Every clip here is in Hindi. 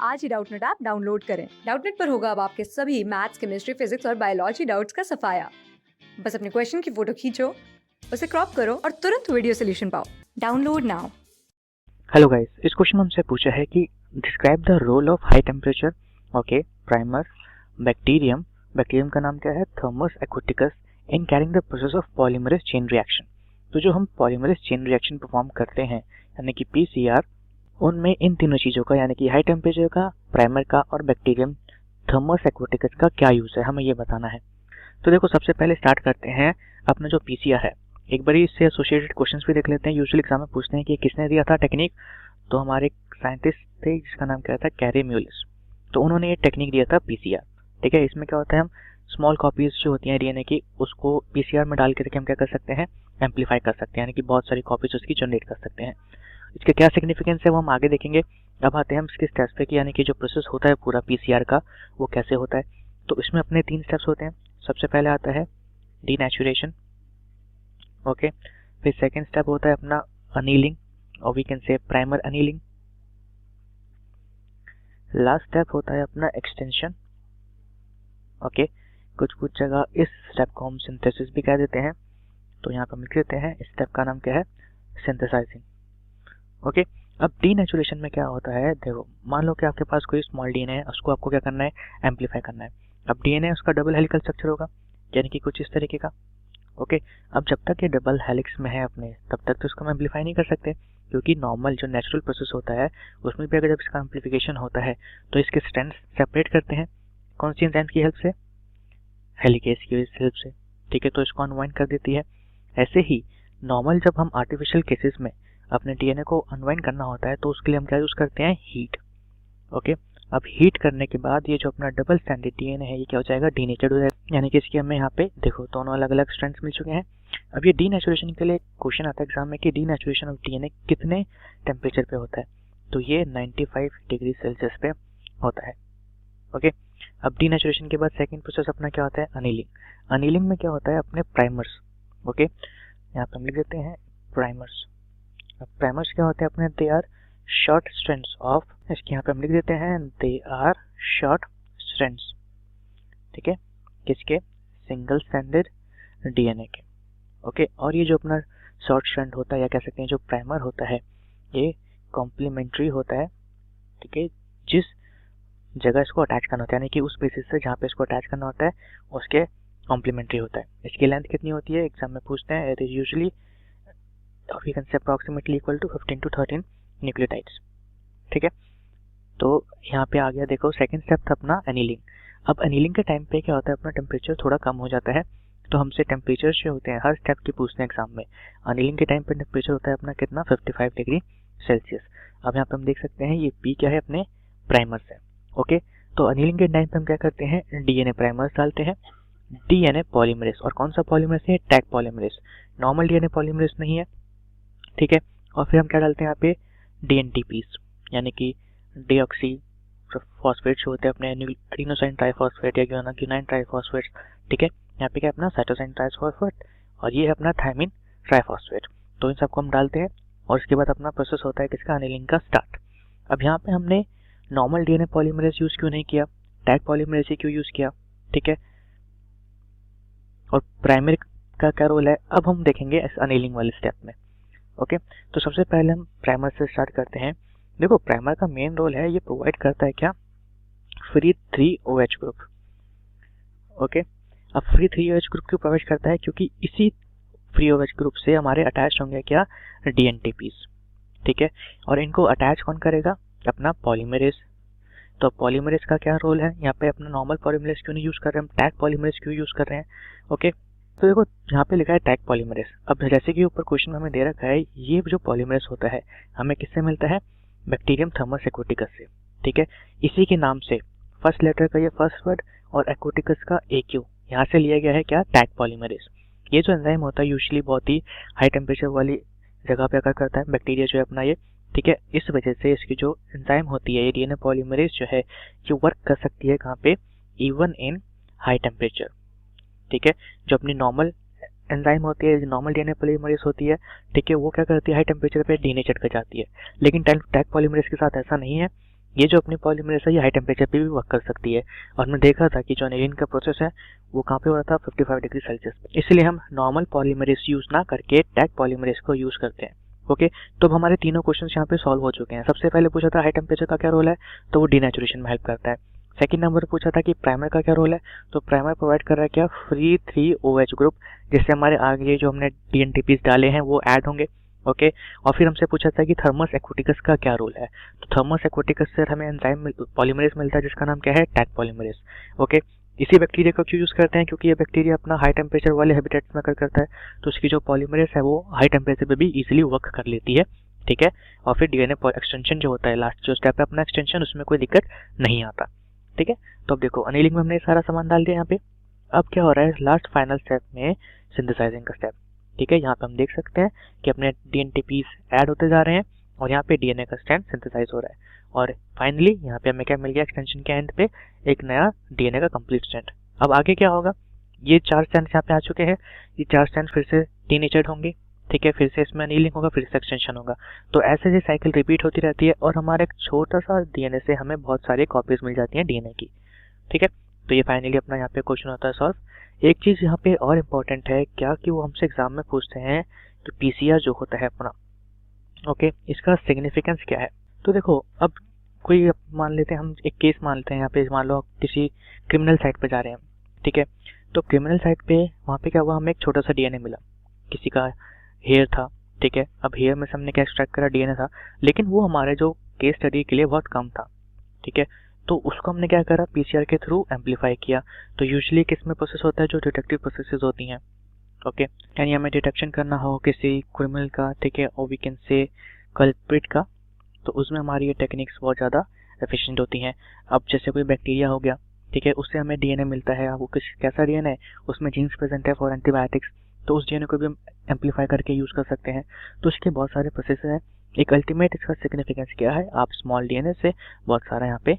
आज ही डाउटनेट ऐप डाउनलोड करें। डाउटनेट पर होगा अब आपके सभी मैथ्स, केमिस्ट्री, फिजिक्स और बायोलॉजी डाउट्स का सफाया। बस अपने क्वेश्चन की फोटो खींचो, उसे क्रॉप करो और तुरंत वीडियो सोल्यूशन पाओ। Download now. हेलो गाइस, इस क्वेश्चन में हमसे पूछा है कि describe the role of high temperature primer bacterium का नाम क्या है, Thermus aquaticus, in carrying the process of polymerase chain reaction. तो जो हम पॉलीमरेज चेन रिएक्शन परफॉर्म करते हैं यानी कि पीसीआर, उनमें इन तीनों चीज़ों का यानी कि हाई टेम्परेचर का, प्राइमर का और बैक्टीरियम थर्मस एक्वाटिकस का क्या यूज़ है, हमें ये बताना है। तो देखो, सबसे पहले स्टार्ट करते हैं अपना जो पीसीआर है। एक बार इससे एसोसिएटेड क्वेश्चंस भी देख लेते हैं। यूजुअली एग्जाम में पूछते हैं कि किसने दिया था टेक्निक, तो हमारे साइंटिस्ट थे जिसका नाम क्या था, कैरे म्यूलिस। तो उन्होंने ये टेक्निक दिया था पीसीआर। ठीक है, इसमें क्या होता है, हम स्मॉल कॉपीज जो होती हैं डीएनए की, उसको पीसीआर में डाल के हम क्या कर सकते हैं, एम्पलीफाई कर सकते हैं, यानी कि बहुत सारी कॉपीज उसकी जनरेट कर सकते हैं। इसके क्या सिग्निफिकेंस है वो हम आगे देखेंगे। अब आते हैं हम इसके स्टेप्स पे कि यानी कि जो प्रोसेस होता है पूरा पीसीआर का वो कैसे होता है। तो इसमें अपने 3 स्टेप्स होते हैं। सबसे पहले आता है डीनेचुरेशन, ओके। फिर सेकेंड स्टेप होता है अपना अनीलिंग, और we can say primer annealing. Last step होता है अपना एक्सटेंशन, ओके। कुछ जगह इस स्टेप को हम सिंथेसिस भी कह देते हैं। तो यहाँ पर हम लिख देते हैं, इस स्टेप का नाम क्या है, सिंथेसाइजिंग, ओके। अब डीनेचुरेशन में क्या होता है, देखो मान लो कि आपके पास कोई स्मॉल डीएनए है, उसको आपको क्या करना है, एम्पलीफाई करना है। अब डीएनए उसका डबल हेलिकल स्ट्रक्चर होगा, यानी कि कुछ इस तरीके का, ओके। अब जब तक ये डबल हेलिक्स में है अपने, तब तक तो इसको हम एम्पलीफाई नहीं कर सकते, क्योंकि नॉर्मल जो नेचुरल प्रोसेस होता है उसमें भी अगर जब इसका एम्पलीफिकेशन होता है तो इसके स्ट्रैंड्स सेपरेट करते हैं। कौन सी एंजाइम की हेल्प से, हेलिकेज की हेल्प से, ठीक है। तो इसको अनवाइंड कर देती है। ऐसे ही नॉर्मल जब हम आर्टिफिशियल केसेस में अपने डीएनए को अनवाइंड करना होता है तो उसके लिए हम क्या यूज करते हैं, हीट, ओके। अब हीट करने के बाद ये जो अपना डबल स्ट्रैंडेड डीएनए है ये क्या हो जाएगा, डीनेचर्ड हो जाएगा, यानी कि इसके हमें यहाँ पे देखो दोनों अलग अलग स्ट्रैंड्स मिल चुके हैं। अब ये डीनेचुरेशन के लिए क्वेश्चन आता है एग्जाम में कि डीनेचुरेशन ऑफ डीएनए कितने टेम्परेचर पे होता है, तो ये 95 डिग्री सेल्सियस पे होता है, ओके। अब डीनेचुरेशन के बाद सेकेंड प्रोसेस अपना क्या होता है, अनीलिंग। अनीलिंग में क्या होता है, अपने प्राइमर्स, ओके। यहाँ पे हम लिख देते हैं प्राइमर्स। अब प्राइमर्स क्या होते हैं अपने, they are short strands of, इसके यहाँ पे हम लिख देते हैं, दे आर शॉर्ट स्ट्रैंड्स, ठीक है, किसके, सिंगल स्ट्रैंडेड डीएनए के, ओके। और ये जो अपना शॉर्ट स्ट्रैंड होता है या कह सकते हैं जो प्राइमर होता है ये कॉम्प्लीमेंट्री होता है, ठीक है। जिस जगह इसको अटैच करना होता है, यानी कि उस बेसिस से जहाँ पे इसको अटैच करना होता है उसके कॉम्प्लीमेंट्री होता है। इसकी लेंथ कितनी होती है, एग्जाम में पूछते हैं, it is usually we can say approximately equal to 15 to 13 nucleotides, ठीक है। तो यहाँ पे आ गया, देखो सेकंड स्टेप था अपना एनीलिंग। अब एनीलिंग के टाइम पे क्या होता है, अपना टेम्परेचर थोड़ा कम हो जाता है, तो हमसे टेम्परेचर जो होते हैं हर स्टेप के पूछते हैं एग्जाम में। एनीलिंग के टाइम पे टेम्परेचर होता है अपना कितना, 55 डिग्री सेल्सियस। अब यहाँ पे हम देख सकते हैं ये पी क्या है, अपने प्राइमर से, ओके। तो एनीलिंग के टाइम पे हम क्या करते हैं, डीएनए प्राइमर्स डालते हैं, डीएनए पॉलीमरेज, और कौन सा पॉलीमरेज है, tag polymerase, normal DNA polymerase नहीं है, ठीक है। और फिर हम क्या डालते हैं यहाँ पे, डीएनटीपीस, यानी कि डीऑक्सी फॉस्फेट जो होते हैं अपने एडिनोसाइन ट्राइफॉस्फेट या ग्यूनाइन ट्राइफॉस्फेट, ठीक है। यहाँ पे क्या अपना साइटोसाइन ट्राइफॉस्फेट, और ये है अपना थायमिन ट्राइफॉस्फेट। तो इन सबको हम डालते हैं और इसके बाद अपना प्रोसेस होता है किसका, अनीलिंग का स्टार्ट। अब यहाँ पे हमने नॉर्मल डीएनए पॉलीमरेज यूज क्यों नहीं किया, टैग पॉलीमरेज ही क्यों यूज किया, ठीक है। और प्राइमरी का क्या रोल है अब हम देखेंगे इस अनीलिंग वाले स्टेप में, ओके। तो सबसे पहले हम प्राइमर से स्टार्ट करते हैं। देखो प्राइमर का मेन रोल है, ये प्रोवाइड करता है क्या, फ्री 3OH ग्रुप, ओके। अब फ्री 3OH ग्रुप क्यों प्रोवाइड करता है, क्योंकि इसी फ्री OH ग्रुप से हमारे अटैच होंगे क्या, डीएनटीपीस, ठीक है। और इनको अटैच कौन करेगा, अपना पॉलीमरेज। तो पॉलीमरेज का क्या रोल है, यहाँ पे अपना नॉर्मल पॉलीमरेज क्यों नहीं यूज कर रहे हैं, हम टैग पॉलीमरेज क्यों यूज कर रहे हैं, ओके। तो देखो यहाँ पे लिखा है टैग पॉलीमरेज। अब जैसे कि ऊपर क्वेश्चन में हमें दे रखा है, ये जो पॉलीमरेज होता है हमें किससे मिलता है, बैक्टीरियम थर्मस एक्वाटिकस से, ठीक है। इसी के नाम से फर्स्ट लेटर का ये फर्स्ट वर्ड और एक्वाटिकस का AQ यहाँ से लिया गया है क्या, टैग पॉलीमरेज। ये जो एंजाइम होता है यूजुअली बहुत ही हाई टेम्परेचर वाली जगह पे आकर करता है बैक्टीरिया जो है अपना ये, ठीक है। इस वजह से इसकी जो एंजाइम होती है ये डीएनए पॉलीमरेज जो है ये वर्क कर सकती है कहाँ पे, इवन इन हाई टेम्परेचर, ठीक है। जो अपनी नॉर्मल एंजाइम होती है, नॉर्मल डीएनए पॉलीमरेज होती है, ठीक है, वो क्या करती है, हाई टेम्परेचर पे डीनेचर कर जाती है। लेकिन टैग पॉलीमरेज के साथ ऐसा नहीं है, ये जो अपनी पॉलीमरेज है ये हाई टेम्परेचर पे भी वर्क कर सकती है। और हमने देखा था कि जो एनिलीन का प्रोसेस है वो कहाँ पे हो रहा था, 55 डिग्री सेल्सियस पे। इसलिए हम नॉर्मल पॉलीमरेज यूज़ ना करके टैग पॉलीमरेज को यूज़ करते हैं। ओके, तो अब हमारे तीनों क्वेश्चन यहाँ पे सॉल्व हो चुके हैं। सबसे पहले पूछा था हाई टेम्परेचर का क्या रोल है, तो वो डीनेचुरेशन में हेल्प करता है। सेकंड नंबर पूछा था कि प्राइमर का क्या रोल है, तो प्राइमर प्रोवाइड कर रहा है क्या, फ्री 3 OH ग्रुप, जिससे हमारे आगे जो हमने DNTPs डाले हैं वो ऐड होंगे। ओके, और फिर हमसे पूछा था कि थर्मस एक्वेटिकस का क्या रोल है, तो थर्मस एक्वेटिकस से हमें एंजाइम पॉलीमरेज मिलता है जिसका नाम क्या है, टैग पॉलीमरेज। ओके, इसी बैक्टीरिया को क्यों यूज़ करते हैं, क्योंकि ये बैक्टीरिया अपना हाई टेम्परेचर वाले हैबिटेट्स में करता है, तो उसकी जो पॉलीमरेज है वो हाई टेम्परेचर पे भी इजीली वर्क कर लेती है। ठीक है, और फिर DNA एक्सटेंशन जो होता है, लास्ट जो स्टेप है अपना एक्सटेंशन, उसमें कोई दिक्कत नहीं आता। ठीक है, तो अब देखो अनिलिंग में हमने सारा सामान डाल दिया यहाँ पे। अब क्या हो रहा है लास्ट फाइनल स्टेप में, सिंथेसाइजिंग का स्टेप। ठीक है, यहाँ पे हम देख सकते हैं कि अपने DNTPs ऐड होते जा रहे हैं और यहाँ पे DNA का स्ट्रैंड सिंथेसाइज हो रहा है। और फाइनली यहाँ पे हमें क्या मिल गया, एक्सटेंशन के एंड पे एक नया DNA का कंप्लीट स्ट्रैंड। अब आगे क्या होगा, ये 4 स्ट्रैंड्स यहाँ पे आ चुके हैं, ये 4 स्ट्रैंड्स फिर से डीनेचर्ड होंगे। ठीक है, फिर से इसमें अनिलिंग होगा, फिर से एक्सटेंशन होगा। तो ऐसे ये साइकिल रिपीट होती रहती है और हमारे एक छोटा सा DNA से हमें बहुत सारी कॉपीज मिल जाती हैं DNA की। ठीक है, तो ये फाइनली अपना यहाँ पे क्वेश्चन होता है सॉल्व। एक चीज़ यहाँ पे और इम्पोर्टेंट है क्या, कि वो हमसे एग्जाम में पूछते हैं कि PCR जो होता है अपना, ओके, इसका सिग्निफिकेंस क्या है। तो देखो अब कोई मान लेते हैं, हम एक केस मान लेते हैं, यहाँ पे मान लो आप किसी क्रिमिनल साइट पे जा रहे हैं। ठीक है, तो क्रिमिनल साइट पे वहाँ पे क्या हुआ, हमें एक छोटा सा DNA मिला, किसी का हेयर था। ठीक है, अब हेयर में से हमने क्या एक्सट्रैक्ट करा, DNA था, लेकिन वो हमारे जो केस स्टडी के लिए बहुत कम था। ठीक है, तो उसको हमने क्या करा, PCR के थ्रू एम्पलीफाई किया। तो यूजुअली किस में प्रोसेस होता है, जो डिटेक्टिव प्रोसेसेस होती हैं। ओके, यानी हमें डिटेक्शन करना हो किसी क्रिमिनल का, ठीक है, और वी कैन से कल्प्रिट का, तो उसमें हमारी ये टेक्निक्स बहुत ज़्यादा एफिशिएंट होती हैं। अब जैसे कोई बैक्टीरिया हो गया, ठीक है, उससे हमें DNA मिलता है, वो किस कैसा DNA है, उसमें जीन्स प्रेजेंट है फॉर एंटीबायोटिक्स, तो उस DNA को भी हम एम्पलीफाई करके यूज़ कर सकते हैं। तो इसके बहुत सारे प्रोसेस हैं। एक अल्टीमेट इसका सिग्निफिकेंस क्या है, आप स्मॉल DNA से बहुत सारा यहाँ पे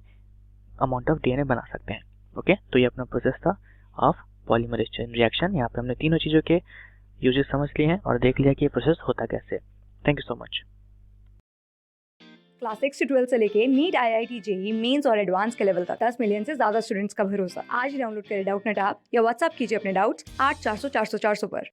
अमाउंट ऑफ DNA बना सकते हैं। ओके, तो ये अपना प्रोसेस था ऑफ पॉलीमरेज चेन रिएक्शन। यहाँ पे हमने तीनों चीज़ों के यूजेस समझ लिए हैं और देख लिया कि ये प्रोसेस होता कैसे। Thank you so much. Class 6 से 12 से लेके नीट, IIT, JEE मेंस और एडवांस के लेवल तक 10 मिलियन से ज्यादा स्टूडेंट्स का भरोसा। आज ही डाउनलोड करें डाउटनेट ऐप या व्हाट्सएप कीजिए अपने डाउट्स 8400 400 400 पर।